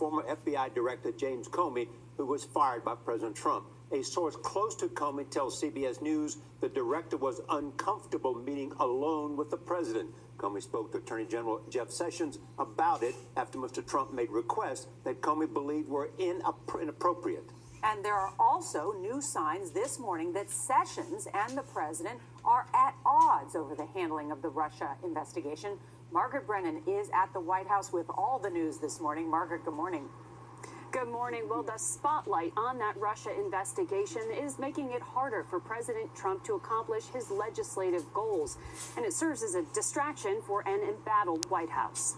former FBI Director James Comey, who was fired by President Trump. A source close to Comey tells CBS News the director was uncomfortable meeting alone with the president. Comey spoke to Attorney General Jeff Sessions about it after Mr. Trump made requests that Comey believed were inappropriate. And there are also new signs this morning that Sessions and the president are at odds over the handling of the Russia investigation. Margaret Brennan is at the White House with all the news this morning. Margaret, good morning. Good morning. Well, the spotlight on that Russia investigation is making it harder for President Trump to accomplish his legislative goals, and it serves as a distraction for an embattled White House.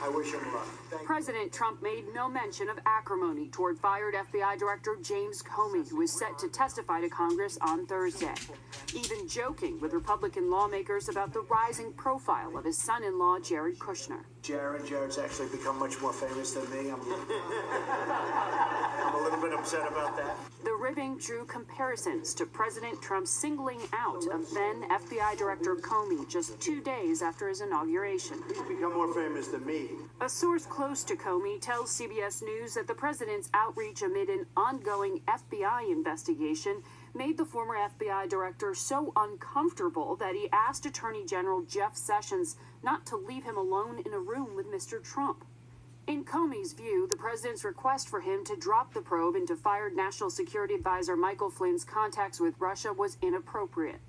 I wish him luck. President Trump made no mention of acrimony toward fired FBI Director James Comey, who is set to testify to Congress on Thursday, even joking with Republican lawmakers about the rising profile of his son-in-law, Jared Kushner. Jared's actually become much more famous than me. I'm a little bit upset about that. The ribbing drew comparisons to President Trump singling out of then FBI Director Comey just 2 days after his inauguration. He's become more famous than me. A source close to Comey tells CBS News that the president's outreach amid an ongoing FBI investigation made the former FBI director so uncomfortable that he asked Attorney General Jeff Sessions not to leave him alone in a room with Mr. Trump. In Comey's view, the president's request for him to drop the probe into fired National Security Advisor Michael Flynn's contacts with Russia was inappropriate.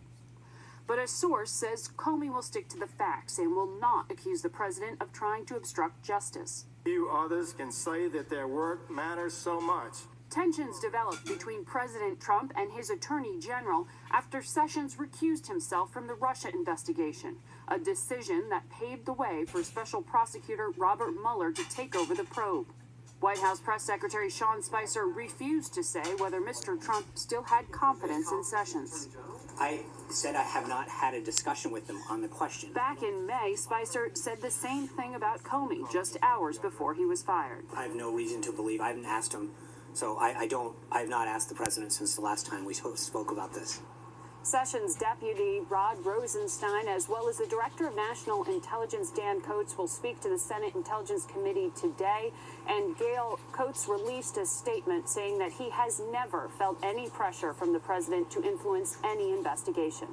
But a source says Comey will stick to the facts and will not accuse the president of trying to obstruct justice. Few others can say that their work matters so much. Tensions developed between President Trump and his attorney general after Sessions recused himself from the Russia investigation, a decision that paved the way for Special Prosecutor Robert Mueller to take over the probe. White House Press Secretary Sean Spicer refused to say whether Mr. Trump still had confidence in Sessions. I said I have not had a discussion with them on the question. Back in May, Spicer said the same thing about Comey just hours before he was fired. I have no reason to believe. I haven't asked him, so I have not asked the president since the last time we spoke about this. Sessions Deputy Rod Rosenstein, as well as the Director of National Intelligence Dan Coats, will speak to the Senate Intelligence Committee today. And Gail Coats released a statement saying that he has never felt any pressure from the president to influence any investigation.